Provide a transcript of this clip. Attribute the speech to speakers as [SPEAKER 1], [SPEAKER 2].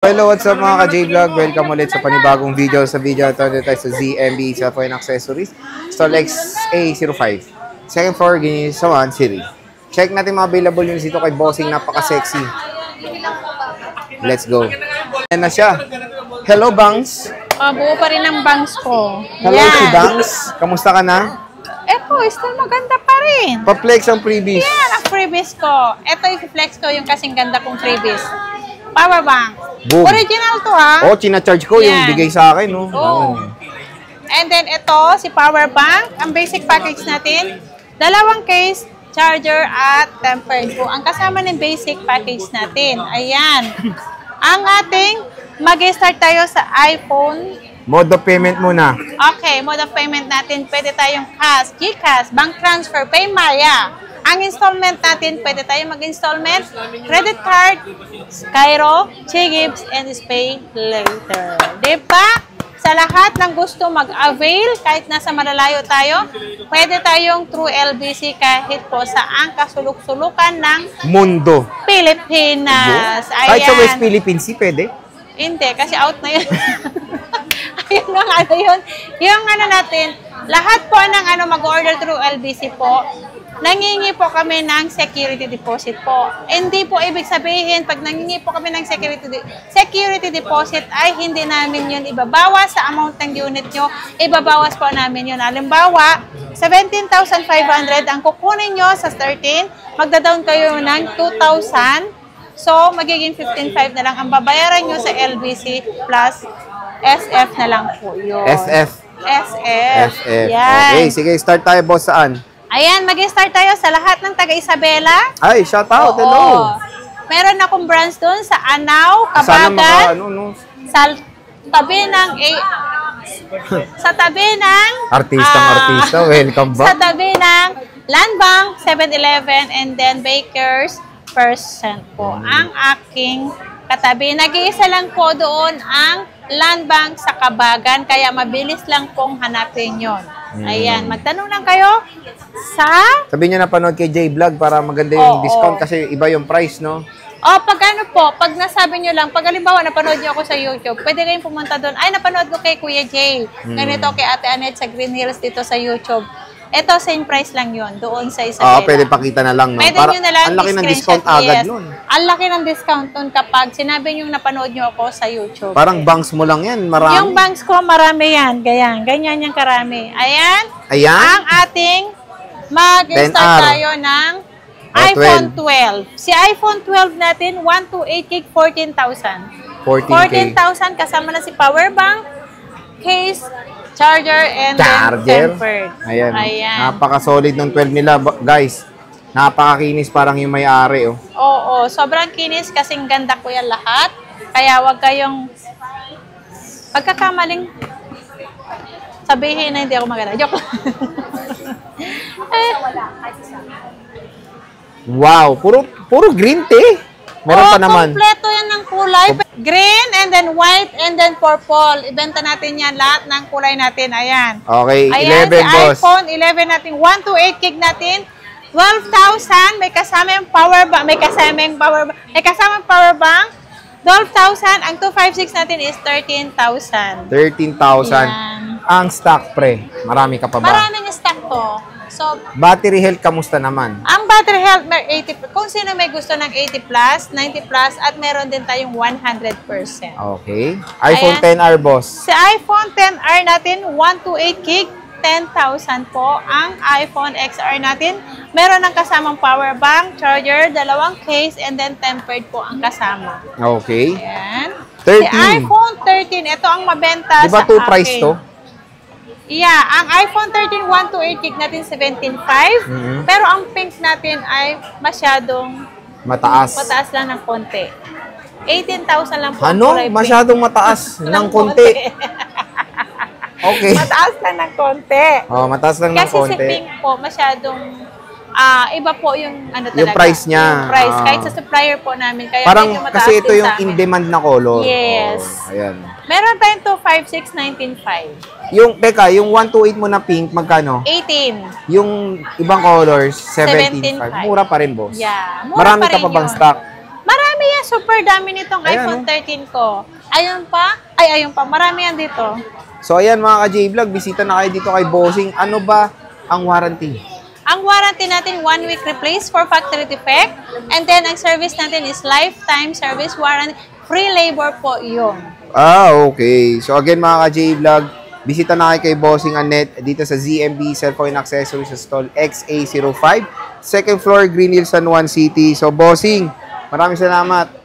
[SPEAKER 1] Hello, what's up mga ka-J-Vlog? Welcome ulit sa panibagong video. Sa video ito tayo sa ZMB Cellphone Accessories Stall XA05 Second floor, Ginisawan City. Check natin mga available units dito kay Bossing. Napaka-sexy. Let's go. Ayan na siya. Hello, Bangs.
[SPEAKER 2] Buo pa rin ang bangs ko.
[SPEAKER 1] Hello, si Bangs. Kamusta ka na?
[SPEAKER 2] Eto, still maganda pa rin.
[SPEAKER 1] Pa-flex ang freebies.
[SPEAKER 2] Yan, ang freebies ko. Eto yung flex ko, yung kasing ganda kong freebies. Power bank.
[SPEAKER 1] Boom.
[SPEAKER 2] Original to ha.
[SPEAKER 1] Oh, china-charge ko yung bigay sa akin. No?
[SPEAKER 2] Oh. And then ito, si power bank. Ang basic package natin, 2 case, charger at tempered po. Ang kasama ng basic package natin. Ayan. Ang ating, mag-start tayo sa iPhone.
[SPEAKER 1] Mode of payment muna.
[SPEAKER 2] Okay, mode of payment natin, pwede tayong cash, GCash, bank transfer, PayMaya. Ang installment natin, pwede tayong mag-installment, credit card, Cairo, Chigibs, and Pay Later. Diba? Sa lahat ng gusto mag-avail, kahit nasa malalayo tayo, pwede tayong through LBC kahit po saan kasuluk-sulukan ng
[SPEAKER 1] mundo.
[SPEAKER 2] Pilipinas. Ayan.
[SPEAKER 1] Kahit sa West Philippines, pwede?
[SPEAKER 2] Hindi, kasi out na yun. Ayun ang ano yun. Yung ano natin, lahat po ng mag-order through LBC po, nangingi po kami ng security deposit po. Hindi po ibig sabihin, pag nangingi po kami ng security deposit, ay hindi namin yun ibabawas sa amount ng unit nyo. Ibabawas po namin yun. Halimbawa, 17,500 ang kukunin nyo sa 13, magda-down kayo ng 2,000. So, magiging 15,500 na lang ang babayaran nyo sa LBC plus SF na lang po yun.
[SPEAKER 1] SF.
[SPEAKER 2] SF.
[SPEAKER 1] Yan. Okay, sige, start tayo, boss. Saan?
[SPEAKER 2] Ayan, mag-start tayo sa lahat ng taga-Isabela.
[SPEAKER 1] Ay, shout out. Hello.
[SPEAKER 2] Meron akong branch doon sa Anao, Kabagan. Sa tabi ng sa tabi ng
[SPEAKER 1] artista, welcome back.
[SPEAKER 2] Sa tabi ng Land Bank, 7-Eleven, and then Baker's Percent po. Ang aking katabi. Nag-iisa lang po doon ang Land Bank sa Kabagan, kaya mabilis lang pong hanapin yon. Ayan, magtanong lang kayo sa...
[SPEAKER 1] Sabihin nyo na panood kay J-Vlog para maganda yung discount kasi iba yung price, no?
[SPEAKER 2] Pag ano po, pag nasabi nyo lang, pag halimbawa napanood nyo ako sa YouTube, pwede kayong pumunta doon. Ay, napanood ko kay Kuya Jay. Ganito kay Ate Annette sa Green Hills dito sa YouTube. Ito, same price lang yon doon sa Isabela.
[SPEAKER 1] Pwede pakita na lang, no?
[SPEAKER 2] Pwede nyo na lang
[SPEAKER 1] ang laki ng discount agad nun.
[SPEAKER 2] Ang laki ng discount nun kapag sinabi nyo napanood nyo ako sa YouTube.
[SPEAKER 1] Parang banks mo lang yan, marami.
[SPEAKER 2] Yung banks ko, marami yan. Ganyan yung karami. Ayan.
[SPEAKER 1] Ayan.
[SPEAKER 2] Ang ating mag-start tayo ng iPhone 12. Si iPhone 12 natin, 128 gig, 14,000. 14,000 kasama na si power bank, case, charger, and then tempered.
[SPEAKER 1] Ayan. Napaka-solid ng 12 nila, guys. Napakakinis, parang yung may-ari, oh.
[SPEAKER 2] Oo, sobrang kinis kasing ganda ko yan lahat. Kaya wag kayong pagkakamaling sabihin na hindi ako maganda. Joke.
[SPEAKER 1] Wow, puro green tea. Meron pa naman.
[SPEAKER 2] Kompleto yan ng kulay. Green, and then white, and then purple. Ibenta natin yan, lahat ng kulay natin. Ayan.
[SPEAKER 1] Okay,
[SPEAKER 2] ayan,
[SPEAKER 1] 11,
[SPEAKER 2] si
[SPEAKER 1] boss.
[SPEAKER 2] iPhone 11 natin, 128 gig natin. 12,000. May kasama yung power bank. May kasama power bank. 12,000. Ang 256 natin is 13,000.
[SPEAKER 1] 13,000. Ang stock, pre. Marami ka pa ba?
[SPEAKER 2] Maraming stock to. So,
[SPEAKER 1] battery health, kamusta naman?
[SPEAKER 2] Ang battery health, 80, kung sino may gusto ng 80 plus, 90 plus, at meron din tayong 100%.
[SPEAKER 1] Okay. iPhone 10R, boss.
[SPEAKER 2] Si iPhone 10R natin, 128 gig, 10,000 po. Ang iPhone XR natin, meron ng kasamang power bank, charger, 2 case, and then tempered po ang kasama.
[SPEAKER 1] Okay.
[SPEAKER 2] Ayan.
[SPEAKER 1] 13.
[SPEAKER 2] Si iPhone 13, ito ang mabenta
[SPEAKER 1] diba
[SPEAKER 2] sa
[SPEAKER 1] 2 price to?
[SPEAKER 2] Yeah, ang iPhone 13 128 gig natin 17.5, pero ang pink natin ay masyadong
[SPEAKER 1] mataas.
[SPEAKER 2] Mataas lang ng konti. 18,000 lang po.
[SPEAKER 1] Ano? Masyadong mataas ng konti. Okay.
[SPEAKER 2] Mataas lang ng konti.
[SPEAKER 1] Mataas lang ng konti.
[SPEAKER 2] Kasi si pink po masyadong iba po yung ano talaga.
[SPEAKER 1] Yung price niya.
[SPEAKER 2] Yung price. Kahit sa supplier po namin. Kaya
[SPEAKER 1] parang
[SPEAKER 2] mataas
[SPEAKER 1] kasi ito
[SPEAKER 2] din
[SPEAKER 1] yung in-demand na color.
[SPEAKER 2] Yes.
[SPEAKER 1] Ayan.
[SPEAKER 2] Meron tayong 256 19.5.
[SPEAKER 1] Yung 128 mo na pink, magkano?
[SPEAKER 2] 18.
[SPEAKER 1] Yung ibang colors, 17.5. Mura pa rin, boss.
[SPEAKER 2] Yeah.
[SPEAKER 1] Marami ka pa bang stock?
[SPEAKER 2] Marami yan. super dami nitong
[SPEAKER 1] Ayan,
[SPEAKER 2] iPhone 13 ko. Ayun pa. Ay, ayun pa. Marami yan dito.
[SPEAKER 1] So, ayan mga ka-J-Vlog, bisita na kayo dito kay Bossing. Ano ba ang warranty?
[SPEAKER 2] Ang warranty natin, 1 week replace for factory defect. And then, ang service natin is lifetime service warranty. Free labor po yun.
[SPEAKER 1] Okay. So, again mga ka-J-Vlog, bisita na kayo kay Bossing Annette dito sa ZMB Cellphone Accessories sa stall XA05. Second floor, Green Hills, San Juan City. So, Bossing, maraming salamat.